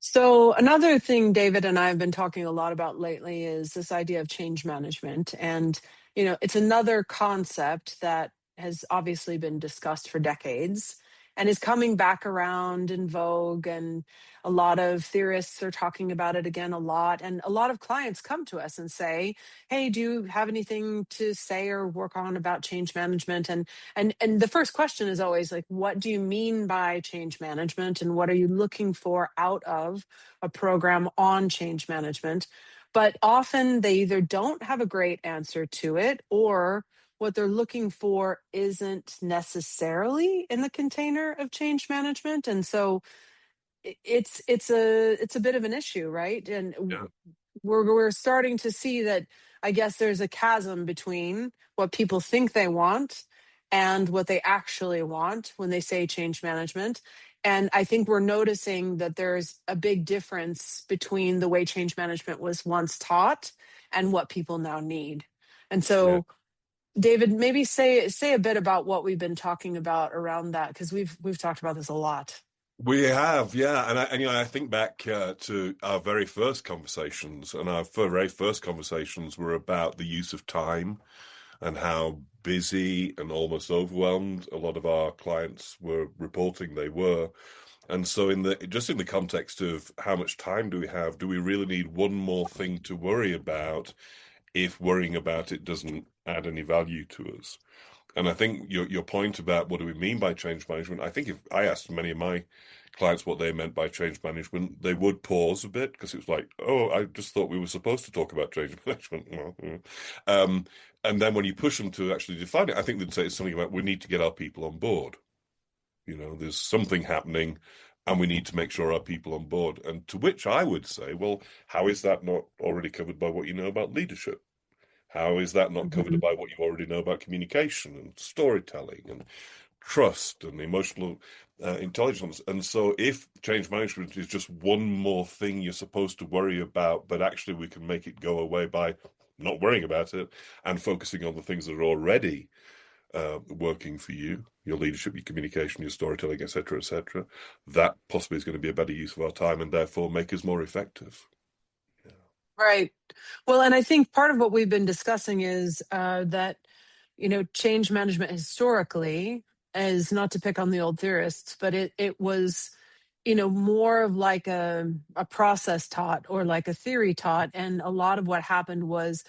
So, another thing David and I have been talking a lot about lately is this idea of change management. And, it's another concept that has obviously been discussed for decades and is coming back around in vogue. And a lot of theorists are talking about it again a lot. And a lot of clients come to us and say, "Hey, do you have anything to say or work on about change management?" And the first question is always like, what do you mean by change management, and what are you looking for out of a program on change management? But often they either don't have a great answer to it, or what they're looking for isn't necessarily in the container of change management. And so it's a bit of an issue, right? And Yeah. we're starting to see that, I guess, there's a chasm between what people think they want and what they actually want when they say change management. And I think we're noticing that there's a big difference between the way change management was once taught and what people now need. And Yeah. so, David, maybe say a bit about what we've been talking about around that, because we've talked about this a lot. We have, yeah, and I think back to our very first conversations, and our very first conversations were about the use of time and how busy and almost overwhelmed a lot of our clients were reporting they were. And so, in the context of how much time do we have, do we really need one more thing to worry about if worrying about it doesn't add any value to us? And I think your point about what do we mean by change management, I think if I asked many of my clients what they meant by change management, they would pause a bit because it was like, oh, I just thought we were supposed to talk about change management. Well, and then when you push them to actually define it, I think they'd say it's something about we need to get our people on board. There's something happening and we need to make sure our people on board. And to which I would say, well, how is that not already covered by what you know about leadership? How is that not covered Mhm. by what you already know about communication and storytelling and trust and emotional intelligence? And so, if change management is just one more thing you're supposed to worry about, but actually we can make it go away by not worrying about it and focusing on the things that are already working for you, your leadership, your communication, your storytelling, etc., that possibly is going to be a better use of our time and therefore make us more effective. Yeah. Right. Well, and I think part of what we've been discussing is that, change management historically, is not to pick on the old theorists, but it was, more of like a process taught or like a theory taught. And a lot of what happened was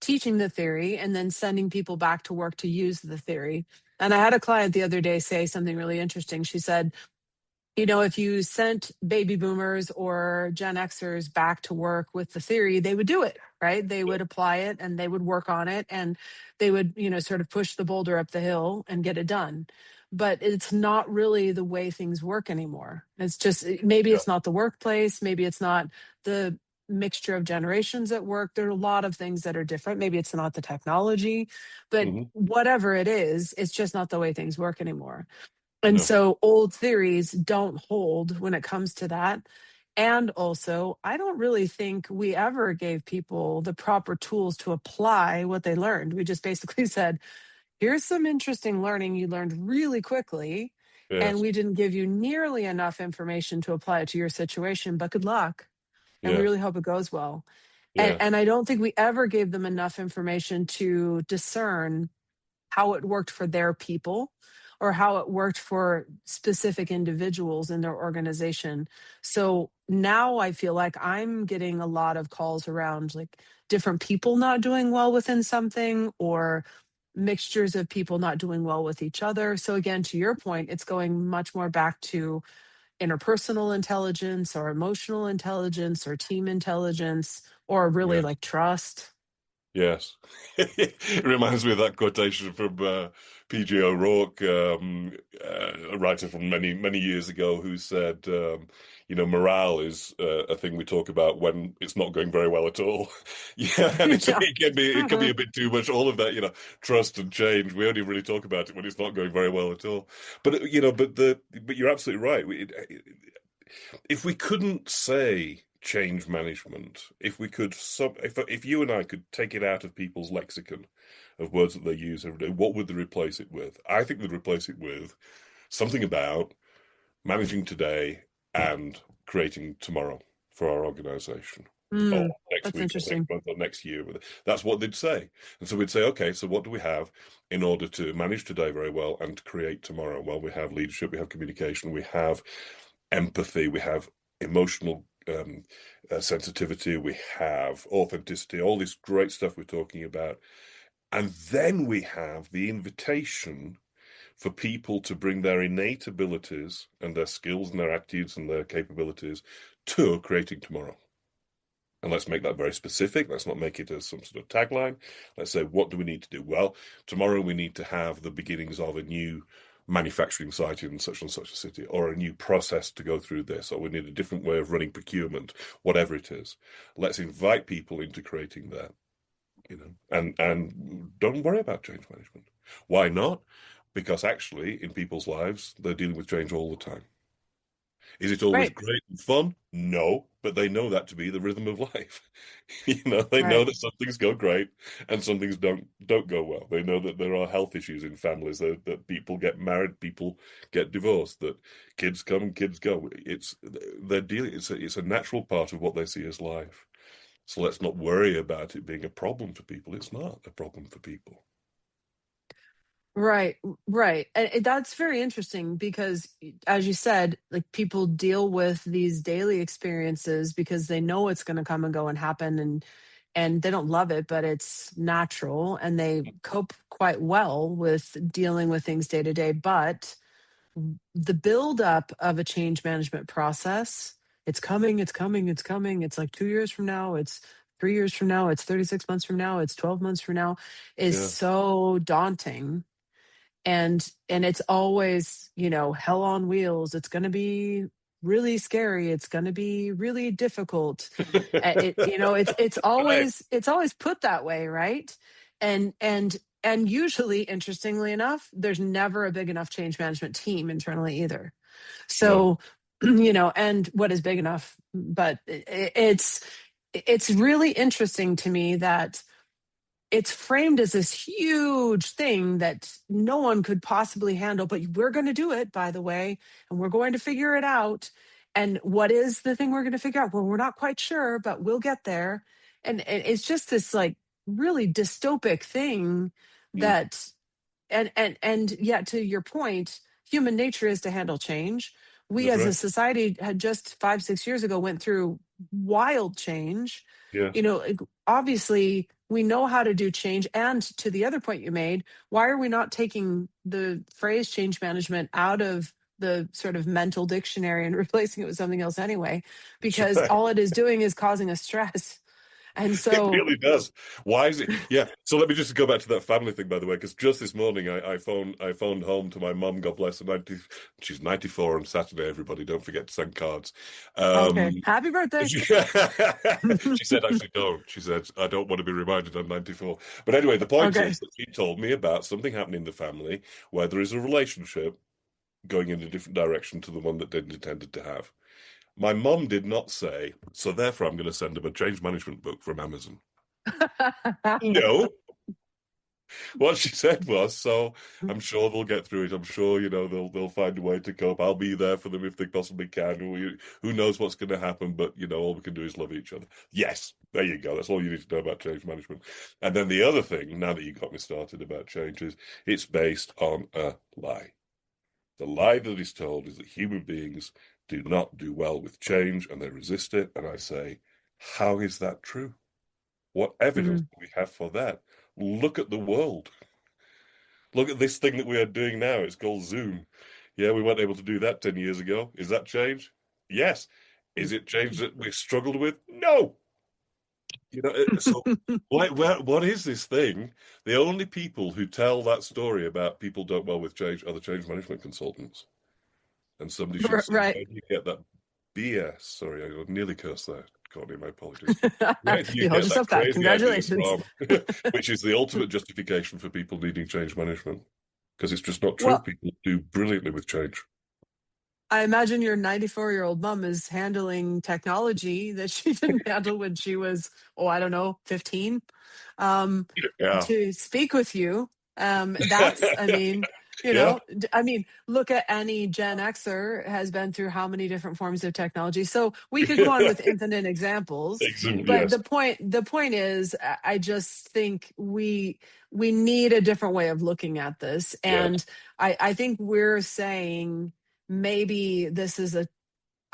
teaching the theory and then sending people back to work to use the theory. And I had a client the other day say something really interesting. She said, if you sent baby boomers or Gen Xers back to work with the theory, they would do it, right? They would apply it and they would work on it, and they would, sort of push the boulder up the hill and get it done. But it's not really the way things work anymore. It's just, maybe Yeah. it's not the workplace, maybe it's not the mixture of generations at work. There are a lot of things that are different. Maybe it's not the technology, but Hmm. whatever it is, it's just not the way things work anymore. And No. so old theories don't hold when it comes to that. And also, I don't really think we ever gave people the proper tools to apply what they learned. We just basically said, here's some interesting learning you learned really quickly. And Yes. we didn't give you nearly enough information to apply it to your situation, but good luck. And we Yes. really hope it goes well. And, Yes. and I don't think we ever gave them enough information to discern how it worked for their people or how it worked for specific individuals in their organization. So now I feel like I'm getting a lot of calls around like different people not doing well within something, or mixtures of people not doing well with each other. So again, to your point, it's going much more back to interpersonal intelligence or emotional intelligence or team intelligence or really Yes. like trust. Yes. It reminds me of that quotation from P.G. O'Rourke, a writer from many, many years ago, who said, morale is a thing we talk about when it's not going very well at all. Yeah, and Yeah. it can be a bit too much. All of that, trust and change. We only really talk about it when it's not going very well at all. But but you're absolutely right. If we couldn't say change management, if we could if you and I could take it out of people's lexicon of words that they use every day, what would they replace it with? I think they'd replace it with something about managing today and creating tomorrow for our organization, or Mm, next that's week or next interesting. month or next year. That's what they'd say. And so we'd say, okay, so what do we have in order to manage today very well and to create tomorrow? Well, we have leadership, we have communication, we have empathy, we have emotional sensitivity, we have authenticity, all this great stuff we're talking about. And then we have the invitation for people to bring their innate abilities and their skills and their attitudes and their capabilities to creating tomorrow. And let's make that very specific. Let's not make it as some sort of tagline. Let's say, what do we need to do? Well, tomorrow we need to have the beginnings of a new manufacturing site in such and such a city, or a new process to go through this, or we need a different way of running procurement, whatever it is. Let's invite people into creating that, and don't worry about change management. Why not? Because actually, in people's lives, they're dealing with change all the time. Is it always Right, great and fun? No, but they know that to be the rhythm of life. They know right. that some things go great and some things don't go well. They know that there are health issues in families, that people get married, people get divorced, that kids come and kids go. They're dealing. It's a natural part of what they see as life. So let's not worry about it being a problem for people. It's not a problem for people. Right, right. And that's very interesting because, as you said, like people deal with these daily experiences because they know it's going to come and go and happen, and they don't love it, but it's natural, and they cope quite well with dealing with things day to day. But the buildup of a change management process, it's coming, it's coming, it's coming. It's like 2 years from now, it's 3 years from now, it's 36 months from now, it's 12 months from now, is Yeah. so daunting. And it's always, hell on wheels. It's going to be really scary. It's going to be really difficult. It's Right. always put that way, right? And usually, interestingly enough, there's never a big enough change management team internally either. No. So, and what is big enough? But it's really interesting to me that it's framed as this huge thing that no one could possibly handle, but we're going to do it, by the way, and we're going to figure it out. And what is the thing we're going to figure out? Well, we're not quite sure, but we'll get there. And it's just this like really dystopic thing Mm. that, and yet, to your point, human nature is to handle change. We That's as a right. society had just 5 6 years ago went through wild change. Yes. Like, obviously we know how to do change. And to the other point you made, why are we not taking the phrase change management out of the sort of mental dictionary and replacing it with something else anyway? That's Because right. all it is doing is causing us stress. And It so, really does. Why is it? Yeah. So let me just go back to that family thing, by the way, because just this morning I phoned home to my mum. God bless her. She's 94 on Saturday. Everybody, don't forget to send cards. okay, Um, happy birthday. she, she said, actually, don't. She said, I don't want to be reminded I'm 94. But anyway, the point Okay. is that she told me about something happening in the family where there is a relationship going in a different direction to the one that they'd intended to have. My mum did not say, so therefore I'm going to send them a change management book from Amazon. No, what she said was, so I'm sure they'll get through it. I'm sure, they'll find a way to cope. I'll be there for them if they possibly can. Who knows what's going to happen, but all we can do is love each other. Yes, there you go. That's all you need to know about change management. And then the other thing, now that you got me started about change, is it's based on a lie. The lie that is told is that human beings do not do well with change and they resist it. And I say, how is that true? What evidence Mhm. do we have for that? Look at the world. Look at this thing that we are doing now. It's called Zoom. Yeah, we weren't able to do that 10 years ago. Is that change? Yes. Is it change that we struggled with? No. So what is this thing? The only people who tell that story about people don't well with change are the change management consultants. And somebody should say, Right. where do you get that BS? Sorry, I nearly cursed there, Courtney. My apologies. Where do you You hold get that yourself back. crazy idea Congratulations. from? Which is the ultimate justification for people needing change management. Because it's just not true. Well, People do brilliantly with change. I imagine your 94-year-old mom is handling technology that she didn't handle when she was, oh, I don't know, 15, um, Yeah. to speak with you. That's, I mean, Yeah. I mean, look at any Gen Xer has been through how many different forms of technology. So we could go on with infinite examples, but Yes. the point is, I just think we need a different way of looking at this. Yes. And I think we're saying maybe this is a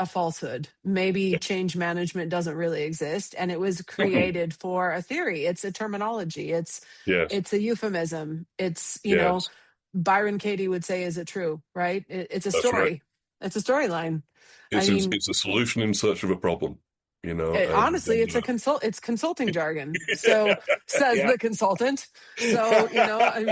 falsehood. Maybe change management doesn't really exist and it was created for a theory. It's a terminology. Yes. It's a euphemism. It's, Yes. Byron Katie would say, is it true? Right? It's a That's right. story. It's a storyline. I It's mean, it's a solution in search of a problem, and honestly, it's consulting jargon. So yeah, says yeah. the consultant. So, I The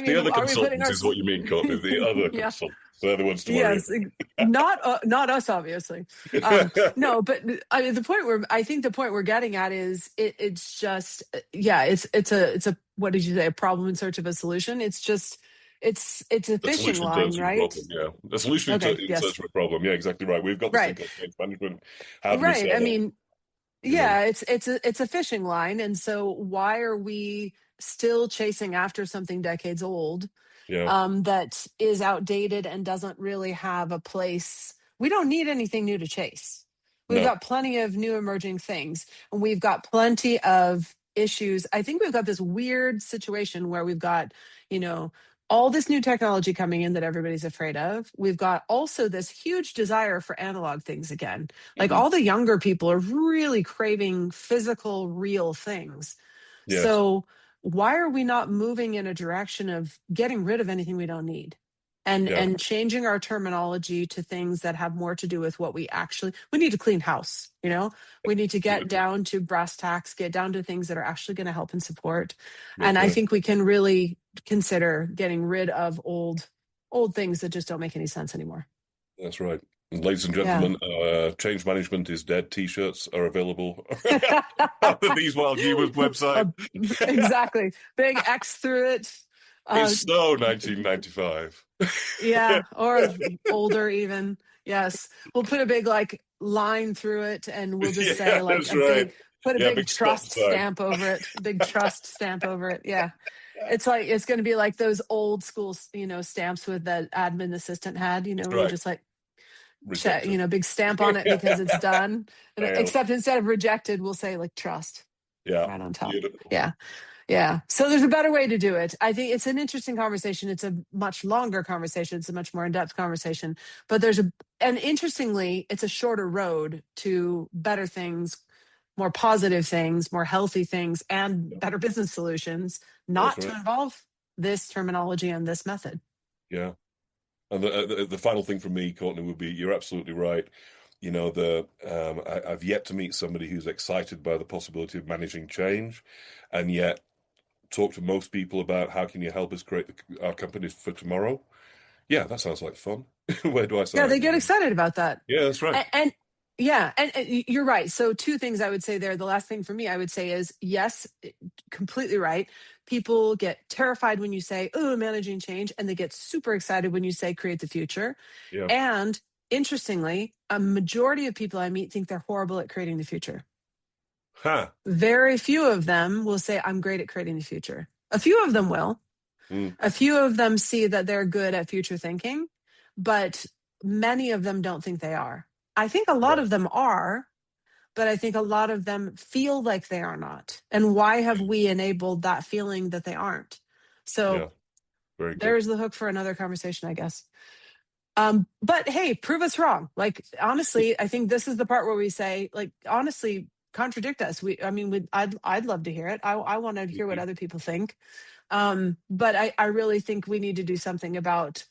mean, other are we putting consultants our is what you mean, Courtney. The other yeah. consultants. They're the ones to worry Yes, not us, obviously. about. No, but I mean, I think the point we're getting at is it's just yeah, it's a what did you say? A problem in search of a solution. It's just it's a A fishing solution in line, search of a right? problem, yeah. A solution Okay, in yes, search of a problem, yeah, exactly right. We've got this thing right, called change management. How do we right. I settle? mean, You know, yeah, it's a fishing line, and so why are we still chasing after something decades old yeah, that is outdated and doesn't really have a place. We don't need anything new to chase. We've no, got plenty of new emerging things, and we've got plenty of issues. I think we've got this weird situation where we've got, you know, all this new technology coming in that everybody's afraid of. We've got also this huge desire for analog things again. Like hmm, all the younger people are really craving physical, real things. yes, So why are we not moving in a direction of getting rid of anything we don't need yeah, and changing our terminology to things that have more to do with what we need to clean house, we need to get absolutely, down to brass tacks, get down to things that are actually going to help and support. And that's I right, think we can really consider getting rid of old things that just don't make any sense anymore. that's right. And ladies and Yeah. gentlemen, change management is dead. T-shirts are available on the These Wild Humans website. Uh, exactly. Big X through it. Uh, It's so 1995. Yeah, or older even. Yes. We'll put a big like line through it and we'll just say Yeah, like that's right. put a Yeah, big big stop trust sign. stamp over it, big trust stamp over it. Yeah. It's like it's going to be like those old school, stamps with the admin assistant had, That's where you right. just like check, Rejected. big stamp on it because it's done. And Failed. except instead of rejected, we'll say like trust Yeah, right on top. beautiful. Yeah. Yeah. So there's a better way to do it. I think it's an interesting conversation. It's a much longer conversation. It's a much more in-depth conversation. But and interestingly, it's a shorter road to better things, more positive things, more healthy things, and better business solutions, That's not to right. involve this terminology and this method. Yeah. And the final thing from me, Courtney, would be you're absolutely right. I've yet to meet somebody who's excited by the possibility of managing change, and yet talk to most people about how can you help us create our companies for tomorrow. Yeah, that sounds like fun. Where do I Yeah, they sign? get excited about that. Yeah, that's right. And yeah, and you're right. So two things I would say there. The last thing for me I would say is yes, completely right. People get terrified when you say, "Oh, managing change," and they get super excited when you say create the future. Yeah. And interestingly, a majority of people I meet think they're horrible at creating the future. Ha. Very few of them will say, "I'm great at creating the future." A few of them will. Mm, A few of them see that they're good at future thinking, but many of them don't think they are. I think a lot yeah. of them are, but I think a lot of them feel like they are not. And why have we enabled that feeling that they aren't? So Yeah. Very good. there's the hook for another conversation, I guess. But hey, prove us wrong. Like honestly, I think this is the part where we say, like, honestly, contradict us. I mean, I'd love to hear it. I want to hear what Mhm. other people think. But I really think we need to do something about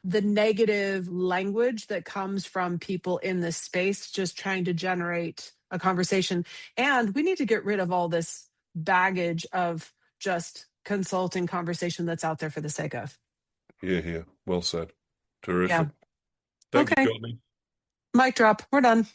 the negative language that comes from people in this space just trying to generate a conversation. And we need to get rid of all this baggage of just consulting conversation that's out there for the sake of. Here, here. Well said. Yeah. Terrific. Thank you, Okay. Courtney. Mic drop. We're done.